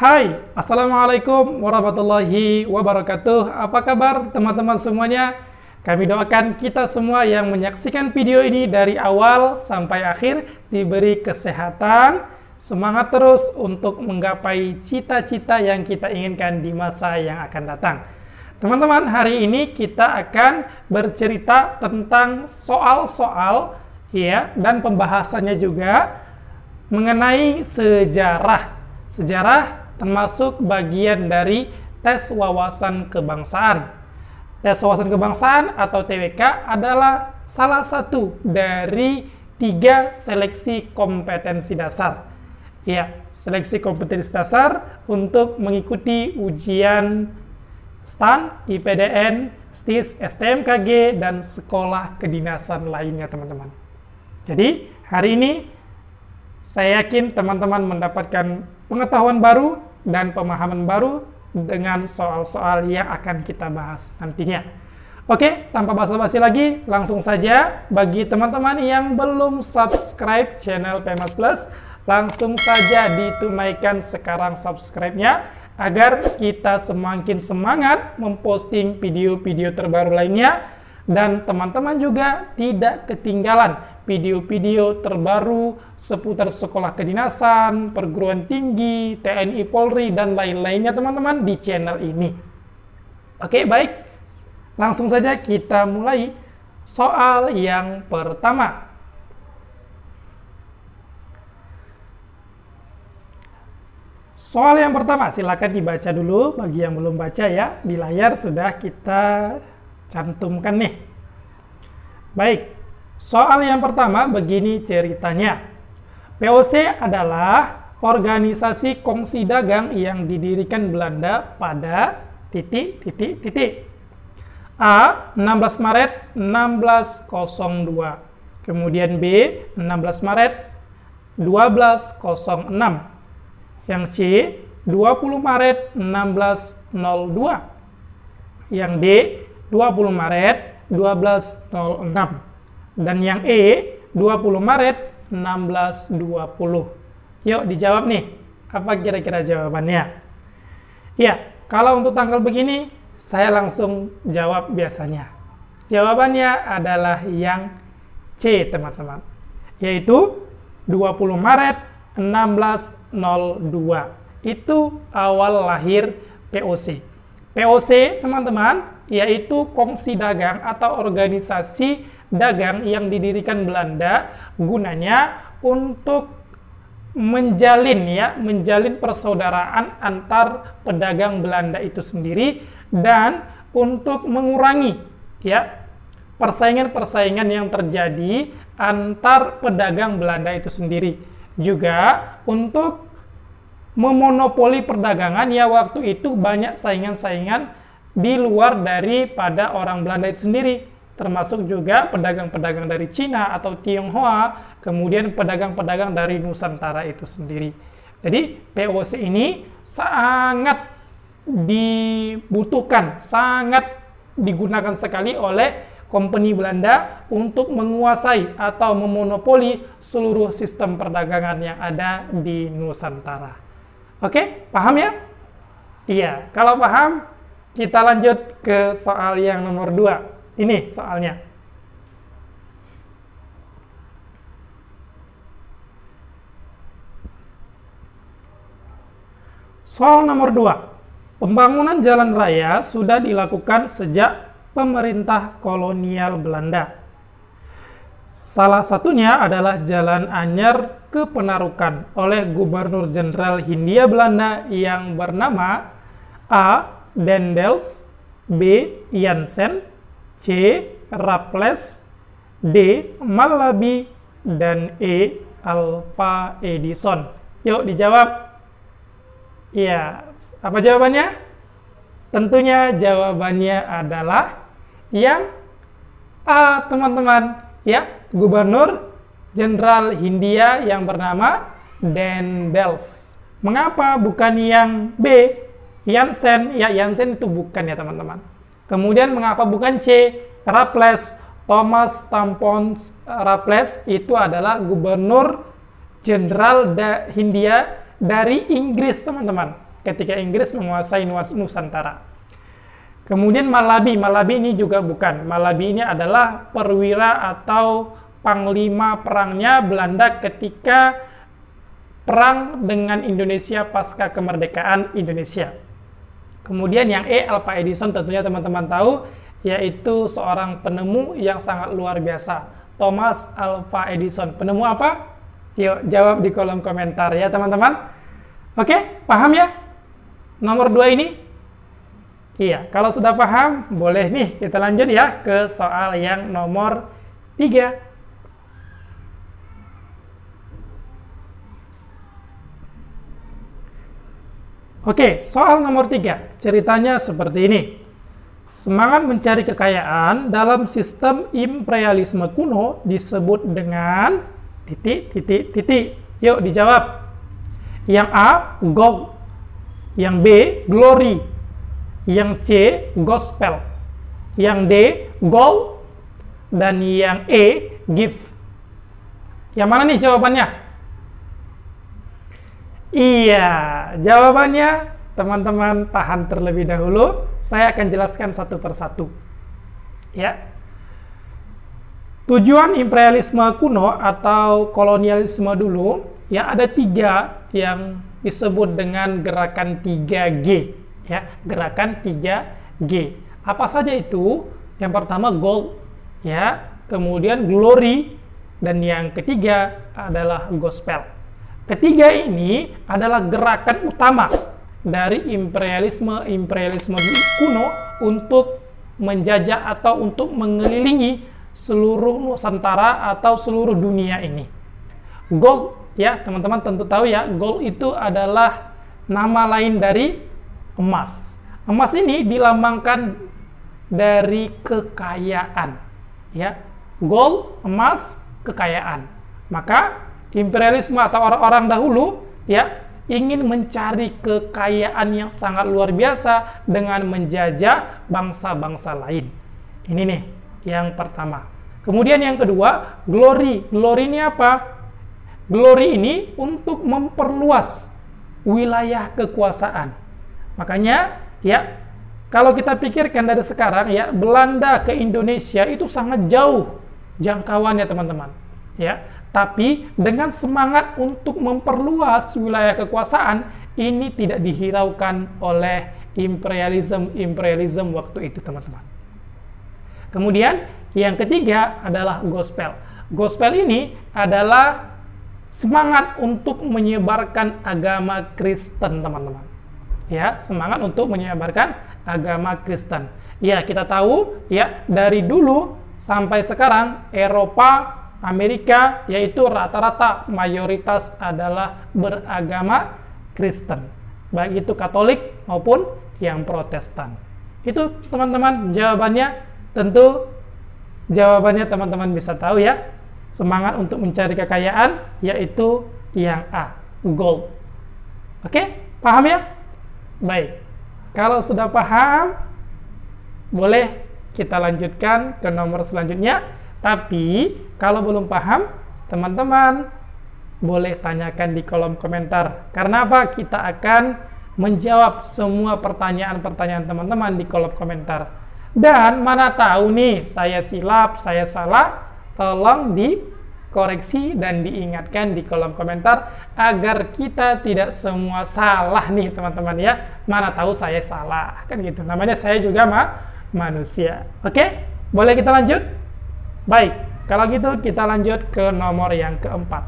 Hai, Assalamualaikum warahmatullahi wabarakatuh. Apa kabar teman-teman semuanya? Kami doakan kita semua yang menyaksikan video ini dari awal sampai akhir diberi kesehatan, semangat terus untuk menggapai cita-cita yang kita inginkan di masa yang akan datang. Teman-teman, hari ini kita akan bercerita tentang soal-soal ya, dan pembahasannya juga mengenai sejarah termasuk bagian dari tes wawasan kebangsaan. Tes wawasan kebangsaan atau TWK adalah salah satu dari 3 seleksi kompetensi dasar. Ya, seleksi kompetensi dasar untuk mengikuti ujian STAN, IPDN, STIS, STMKG, dan sekolah kedinasan lainnya, teman-teman. Jadi, hari ini saya yakin teman-teman mendapatkan pengetahuan baru dan pemahaman baru dengan soal-soal yang akan kita bahas nantinya. Oke, tanpa basa-basi lagi, langsung saja bagi teman-teman yang belum subscribe channel PMAS Plus, langsung saja ditunaikan sekarang subscribe-nya agar kita semakin semangat memposting video-video terbaru lainnya dan teman-teman juga tidak ketinggalan video-video terbaru seputar sekolah kedinasan, perguruan tinggi, TNI, Polri, dan lain-lainnya teman-teman di channel ini. Oke, baik. Langsung saja kita mulai soal yang pertama. Soal yang pertama, silakan dibaca dulu bagi yang belum baca ya. Di layar sudah kita cantumkan nih. Baik. Soal yang pertama begini ceritanya. POC adalah organisasi kongsi dagang yang didirikan Belanda pada A. 16 Maret 1602. Kemudian B. 16 Maret 1206. Yang C. 20 Maret 1602. Yang D. 20 Maret 1206. Dan yang E, 20 Maret 1620. Yuk dijawab nih, apa kira-kira jawabannya? Ya, kalau untuk tanggal begini, saya langsung jawab biasanya. Jawabannya adalah yang C, teman-teman. Yaitu 20 Maret 1602. Itu awal lahir POC. POC, teman-teman, yaitu kongsi dagang atau organisasi dagang yang didirikan Belanda gunanya untuk menjalin persaudaraan antar pedagang Belanda itu sendiri dan untuk mengurangi ya persaingan-persaingan yang terjadi antar pedagang Belanda itu sendiri, juga untuk memonopoli perdagangan ya waktu itu banyak saingan-saingan di luar daripada orang Belanda itu sendiri, termasuk juga pedagang-pedagang dari Cina atau Tionghoa, kemudian pedagang-pedagang dari Nusantara itu sendiri. Jadi POC ini sangat dibutuhkan, sangat digunakan sekali oleh company Belanda untuk menguasai atau memonopoli seluruh sistem perdagangan yang ada di Nusantara. Oke, paham ya? Iya, kalau paham, kita lanjut ke soal yang nomor 2. Ini soalnya. Soal nomor 2. Pembangunan jalan raya sudah dilakukan sejak pemerintah kolonial Belanda. Salah satunya adalah Jalan Anyar ke Penarukan oleh Gubernur Jenderal Hindia Belanda yang bernama A. Daendels, B. Jansen, C. Raffles, D. Malaby, dan E. Alva Edison. Yuk dijawab. Iya, apa jawabannya? Tentunya jawabannya adalah yang A, teman-teman. Ya, Gubernur Jenderal Hindia yang bernama Daendels. Mengapa bukan yang B, Jansen? Ya, Jansen itu bukan ya, teman-teman. Kemudian mengapa bukan C, Raffles? Thomas Tampons Raffles itu adalah Gubernur Jenderal Hindia dari Inggris, teman-teman. ketika Inggris menguasai Nusantara. Kemudian Malabi ini juga bukan. Malabi ini adalah perwira atau panglima perangnya Belanda ketika perang dengan Indonesia pasca kemerdekaan Indonesia. Kemudian yang E, Alva Edison, tentunya teman-teman tahu, yaitu seorang penemu yang sangat luar biasa, Thomas Alva Edison. Penemu apa? Yuk jawab di kolom komentar ya teman-teman. Oke, paham ya? Nomor 2 ini? Iya, kalau sudah paham, boleh nih kita lanjut ya ke soal yang nomor 3. Oke, soal nomor 3. Ceritanya seperti ini. Semangat mencari kekayaan dalam sistem imperialisme kuno disebut dengan titik. Yuk dijawab. Yang A, gold. Yang B, glory. Yang C, gospel. Yang D, gold. Dan yang E, gift. Yang mana nih jawabannya? Iya, jawabannya teman-teman tahan terlebih dahulu. Saya akan jelaskan satu persatu. Ya. Tujuan imperialisme kuno atau kolonialisme dulu, ya ada 3 yang disebut dengan gerakan 3G. Ya, gerakan 3G. Apa saja itu? Yang pertama gold, ya, kemudian glory, dan yang ketiga adalah gospel. Ketiga ini adalah gerakan utama dari imperialisme kuno untuk menjajah atau untuk mengelilingi seluruh Nusantara atau seluruh dunia ini. Gold, ya teman-teman tentu tahu ya, gold itu adalah nama lain dari emas. Emas ini dilambangkan dari kekayaan, ya. Gold, emas, kekayaan. Maka imperialisme atau orang-orang dahulu, ya, ingin mencari kekayaan yang sangat luar biasa dengan menjajah bangsa-bangsa lain. Ini nih yang pertama. Kemudian yang kedua, glory. Glory ini apa? Glory ini untuk memperluas wilayah kekuasaan. Makanya, ya, kalau kita pikirkan dari sekarang, ya, Belanda ke Indonesia itu sangat jauh jangkauannya, teman-teman. Ya, tapi dengan semangat untuk memperluas wilayah kekuasaan, ini tidak dihiraukan oleh imperialism waktu itu, teman-teman. Kemudian, yang ketiga adalah gospel. Gospel ini adalah semangat untuk menyebarkan agama Kristen, teman-teman. Ya, semangat untuk menyebarkan agama Kristen. Ya, kita tahu ya dari dulu sampai sekarang Eropa, Amerika, yaitu rata-rata mayoritas adalah beragama Kristen, baik itu Katolik maupun yang Protestan. Itu teman-teman jawabannya. Tentu jawabannya teman-teman bisa tahu ya. Semangat untuk mencari kekayaan yaitu yang A, gold. Oke, paham ya? Baik, kalau sudah paham, boleh kita lanjutkan ke nomor selanjutnya. Tapi, kalau belum paham, teman-teman boleh tanyakan di kolom komentar. Karena apa? Kita akan menjawab semua pertanyaan-pertanyaan teman-teman di kolom komentar. Dan mana tahu nih, saya silap, saya salah, tolong dikoreksi dan diingatkan di kolom komentar agar kita tidak semua salah nih teman-teman ya. Mana tahu saya salah, kan gitu. Namanya saya juga manusia. Oke, boleh kita lanjut? Baik, kalau gitu kita lanjut ke nomor yang keempat.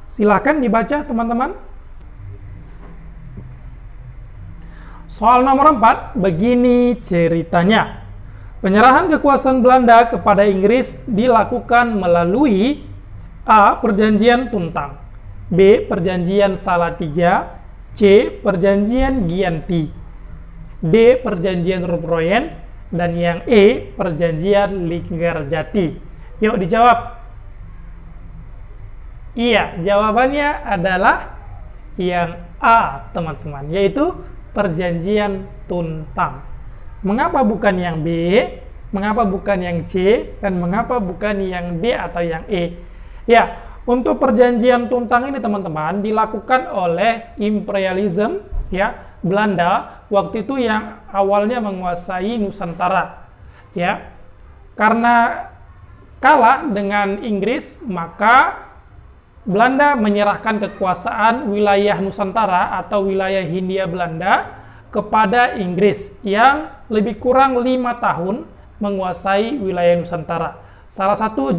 Silakan dibaca teman-teman. Soal nomor 4, begini ceritanya. Penyerahan kekuasaan Belanda kepada Inggris dilakukan melalui A. Perjanjian Tuntang, B. Perjanjian Salatiga, C. Perjanjian Gianti, D. Perjanjian Rupproyen, dan yang E. Perjanjian Linggarjati. Yuk dijawab. Iya, jawabannya adalah yang A, teman-teman, yaitu Perjanjian Tuntang. Mengapa bukan yang B? Mengapa bukan yang C? Dan mengapa bukan yang D atau yang E? Ya, Untuk perjanjian Tuntang ini teman-teman dilakukan oleh imperialism ya Belanda waktu itu yang awalnya menguasai Nusantara ya. Karena kalah dengan Inggris, maka Belanda menyerahkan kekuasaan wilayah Nusantara atau wilayah Hindia Belanda kepada Inggris yang lebih kurang 5 tahun menguasai wilayah Nusantara. Salah satu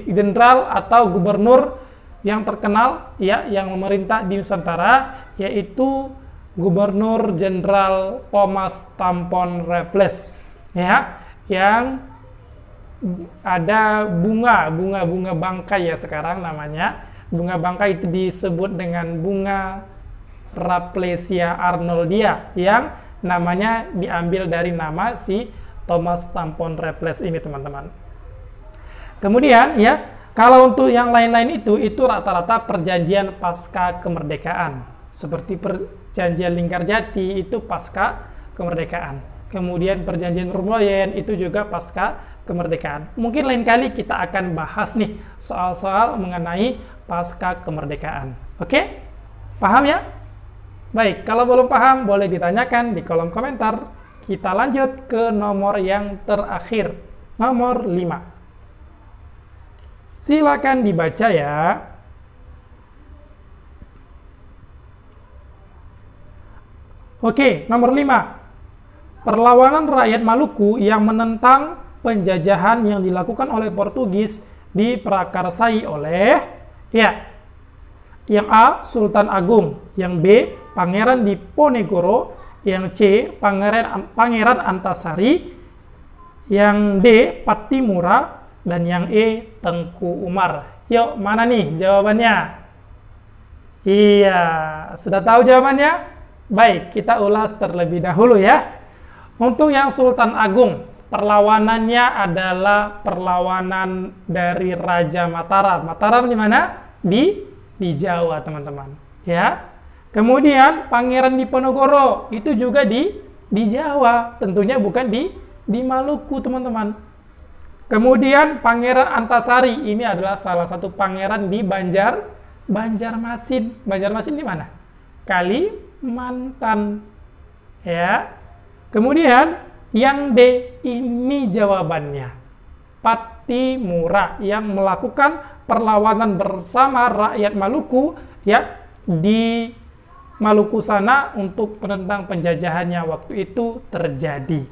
jenderal atau gubernur yang terkenal ya yang memerintah di Nusantara yaitu Gubernur Jenderal Thomas Tampon Raffles ya, yang ada bunga bangkai ya sekarang namanya. Bunga bangkai itu disebut dengan bunga Rafflesia arnoldia yang namanya diambil dari nama si Thomas Tampon Raffles ini teman-teman. Kemudian ya, kalau untuk yang lain-lain itu rata-rata perjanjian pasca kemerdekaan. Seperti perjanjian Linggarjati itu pasca kemerdekaan. Kemudian perjanjian Rumloyen itu juga pasca kemerdekaan. Mungkin lain kali kita akan bahas nih soal-soal mengenai pasca kemerdekaan. Oke? Paham ya? Baik, kalau belum paham boleh ditanyakan di kolom komentar. Kita lanjut ke nomor yang terakhir, nomor 5. Silakan dibaca ya. Oke, nomor 5. Perlawanan rakyat Maluku yang menentang penjajahan yang dilakukan oleh Portugis diprakarsai oleh ya, yang A. Sultan Agung, yang B. Pangeran Diponegoro, yang C. Pangeran Antasari, yang D. Pattimura, dan yang E. Tengku Umar. Yuk, mana nih jawabannya? Iya, sudah tahu jawabannya? Baik, kita ulas terlebih dahulu ya. Untuk yang Sultan Agung, perlawanannya adalah perlawanan dari Raja Mataram. Mataram di mana? Di Jawa, teman-teman. Ya. Kemudian Pangeran Diponegoro itu juga di Jawa, tentunya bukan di Maluku, teman-teman. Kemudian Pangeran Antasari ini adalah salah satu pangeran di Banjarmasin. Banjarmasin di mana? Kalimantan. Ya. Kemudian yang D ini jawabannya. Pattimura yang melakukan perlawanan bersama rakyat Maluku ya di Maluku sana untuk menentang penjajahannya waktu itu terjadi.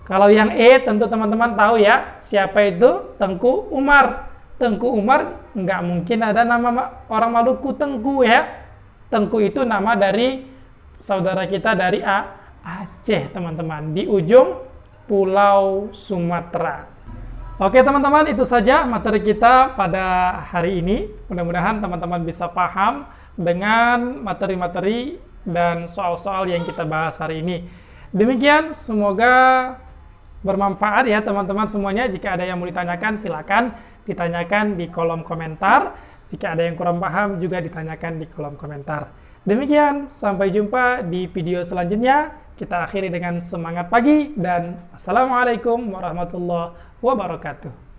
Kalau yang E tentu teman-teman tahu ya, siapa itu? Tengku Umar. Tengku Umar nggak mungkin ada nama orang Maluku Tengku ya. Tengku itu nama dari saudara kita dari Aceh, teman-teman, di ujung Pulau Sumatera. Oke teman-teman, itu saja materi kita pada hari ini. Mudah-mudahan teman-teman bisa paham dengan materi-materi dan soal-soal yang kita bahas hari ini. Demikian, semoga bermanfaat ya teman-teman semuanya. Jika ada yang mau ditanyakan, silakan ditanyakan di kolom komentar. Jika ada yang kurang paham, juga ditanyakan di kolom komentar. Demikian, sampai jumpa di video selanjutnya. Kita akhiri dengan semangat pagi dan Assalamualaikum warahmatullahi wabarakatuh.